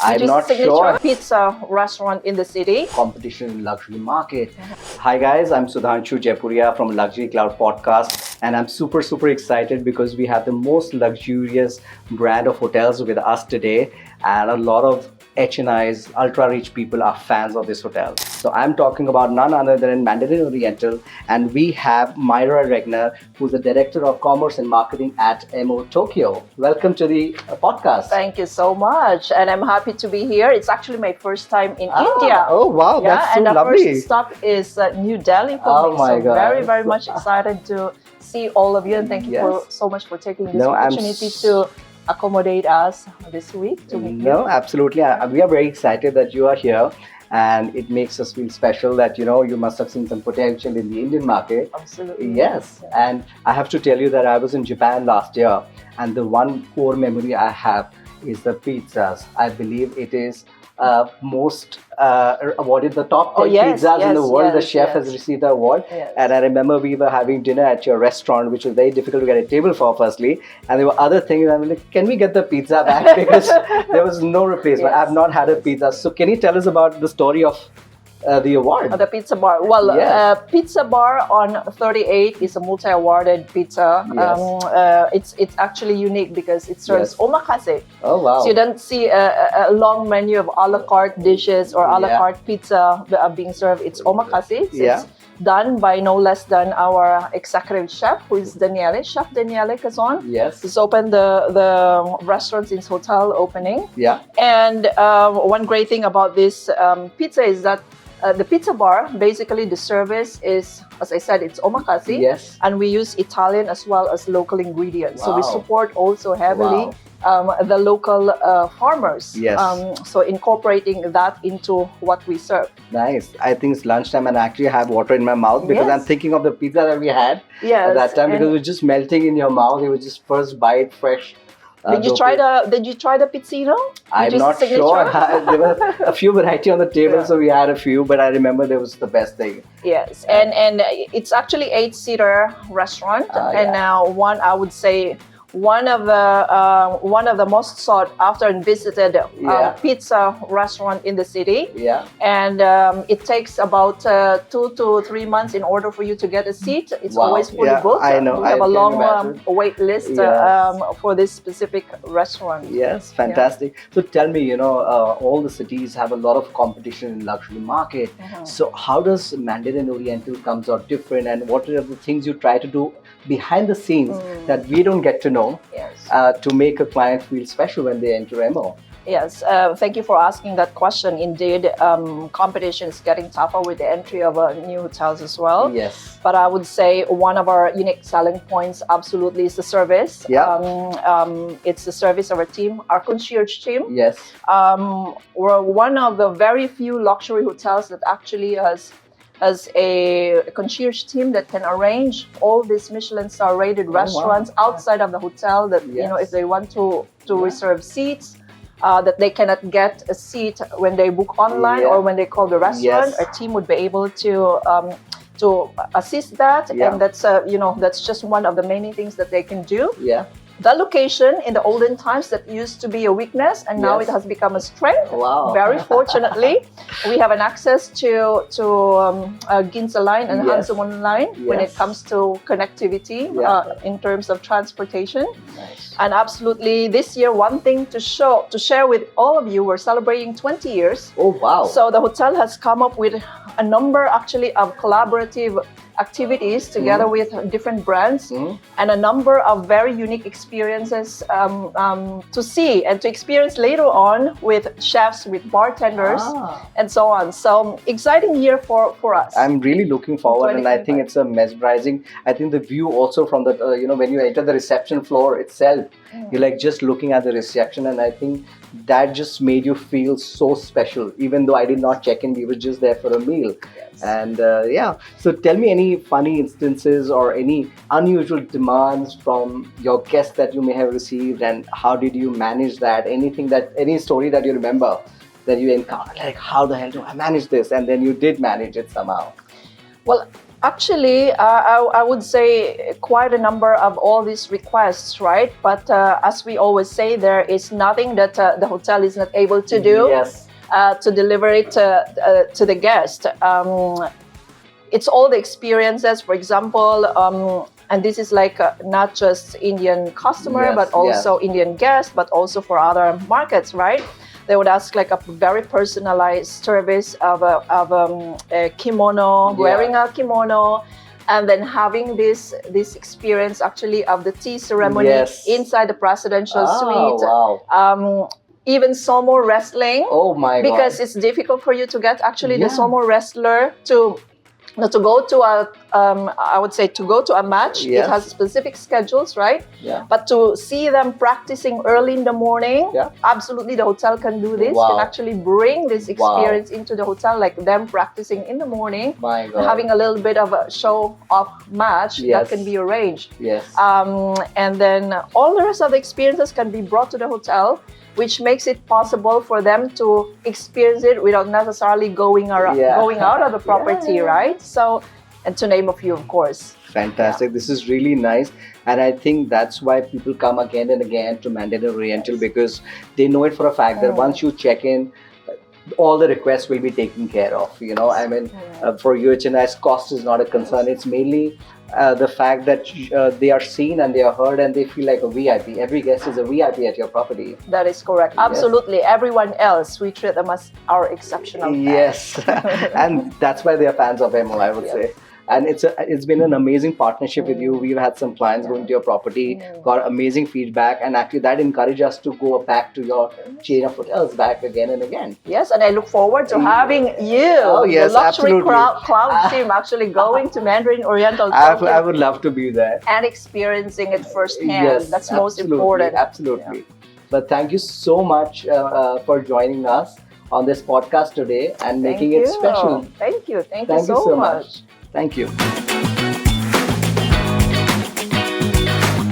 I'm which is not signature sure. pizza restaurant in the city. Competition in luxury market. Hi guys, I'm Sudhanshu Jaipuria from Luxury Cloud Podcast, and I'm super excited because we have the most luxurious brand of hotels with us today, and a lot of HNIs, ultra rich people are fans of this hotel. So I'm talking about none other than Mandarin Oriental, and we have Myra Regner, who's the Director of Commerce and Marketing at MO Tokyo. Welcome to the podcast. Thank you so much, and I'm happy to be here. It's actually my first time in India. Oh wow, Yeah, that's so and the lovely. first stop is New Delhi for Oh me. my so God. very much excited to see all of you, and thank you so much for taking this opportunity to accommodate us this week to meet you. No, absolutely. We are very excited that you are here, and it makes us feel special that you must have seen some potential in the Indian market. Absolutely. Yes, and I have to tell you that I was in Japan last year, and the one core memory I have is the pizzas. I believe it is most awarded the top 10 pizzas in the world. The chef has received the award. And I remember we were having dinner at your restaurant, which was very difficult to get a table for, firstly. And there were other things. I'm like, can we get the pizza back? Because there was no replacement. I've not had a pizza. So can you tell us about the story of the award? The pizza bar. Well, Pizza Bar on 38 is a multi-awarded pizza. It's actually unique because it serves omakase. Oh wow! So you don't see a long menu of a la carte dishes or a la carte pizza being served. It's omakase. It's done by no less than our executive chef, who is Chef Daniele Cazon. Yes. He's opened the restaurant since hotel opening. Yeah. And one great thing about this pizza is that the pizza bar, basically the service is, as I said, it's omakase. Yes. And we use Italian as well as local ingredients. Wow. So we support also heavily the local farmers. Yes. So incorporating that into what we serve. Nice. I think it's lunchtime and I actually have water in my mouth because I'm thinking of the pizza that we had at that time, because it was just melting in your mouth. It was just first bite fresh. Did you try the pizzino? I'm not sure. There were a few variety on the table, so we had a few, but I remember there was the best thing. Yes, and it's actually 8-seater restaurant, and now I would say one of the most sought after and visited pizza restaurant in the city. Yeah. And it takes about 2 to 3 months in order for you to get a seat. It's always fully booked. I know. We have a long wait list for this specific restaurant. Yes, fantastic. So tell me, all the cities have a lot of competition in luxury market. So how does Mandarin Oriental comes out different, and what are the things you try to do behind the scenes that we don't get to know to make a client feel special when they enter MO? Yes, thank you for asking that question. Indeed, competition is getting tougher with the entry of new hotels as well. Yes. But I would say one of our unique selling points absolutely is the service. It's the service of our team, our concierge team. Yes. We're one of the very few luxury hotels that actually has a concierge team that can arrange all these Michelin star rated restaurants outside of the hotel, that if they want to reserve seats, that they cannot get a seat when they book online or when they call the restaurant, our team would be able to assist that, and that's just one of the many things that they can do. The location in the olden times that used to be a weakness, and now it has become a strength. Wow. Very fortunately, we have an access to Ginza line and Hansamon line when it comes to connectivity in terms of transportation. Nice. And absolutely, this year, one thing to share with all of you, we're celebrating 20 years. Oh wow! So the hotel has come up with a number actually of collaborative activities together with different brands and a number of very unique experiences to see and to experience later on with chefs, with bartenders, and so on. So exciting year for us. I'm really looking forward, and I think it's a mesmerizing. I think the view also from the when you enter the reception floor itself, you're like just looking at the reception, and I think that just made you feel so special. Even though I did not check in, we were just there for a meal. And so tell me any funny instances or any unusual demands from your guests that you may have received, and how did you manage that? Any story that you remember that you encountered, like how the hell do I manage this? And then you did manage it somehow. Well, Actually, I would say quite a number of all these requests, right? But as we always say, there is nothing that the hotel is not able to do Yes. to deliver it to the guest. It's all the experiences, for example, and this is like not just Indian customer, Yes, but also Indian guest, but also for other markets, right? They would ask like a very personalized service of a kimono, Yeah. wearing a kimono, and then having this experience actually of the tea ceremony Yes. inside the presidential suite. Wow. Even sumo wrestling, Oh my because God. it's difficult for you to get actually Yeah. the sumo wrestler to go to a I would say to go to a match. Yes. It has specific schedules, right? Yeah. But to see them practicing early in the morning, Yeah. absolutely the hotel can do this. Wow. Can actually bring this Wow. experience into the hotel, like them practicing in the morning, My God. having a little bit of a show off match Yes. that can be arranged. Yes. And then all the rest of the experiences can be brought to the hotel, which makes it possible for them to experience it without necessarily going Yeah. out of the property, Yeah. right? So, and to name a few, of course. Fantastic. This is really nice. And I think that's why people come again and again to Mandarin Oriental, Yes. because they know it for a fact that Mm. once you check in, all the requests will be taken care of. You know, I mean, for UHNI's cost is not a concern. It's mainly the fact that they are seen and they are heard and they feel like a VIP. Every guest is a VIP at your property. That is correct. Yes. Absolutely. Everyone else, we treat them as our exceptional fans. Yes, and that's why they are fans of MO, I would Yes. say. And it's been an amazing partnership with you. We've had some clients going to your property, got amazing feedback, and actually that encouraged us to go back to your chain of hotels back again and again. Yes, and I look forward to having you, Oh, yes, the luxury absolutely. cloud team, actually going to Mandarin Oriental I would love to be there. and experiencing it firsthand. Yes, That's most absolutely, important. Absolutely. But thank you so much for joining us on this podcast today and making it special. Thank you. Thank Thank you so much. Thank you.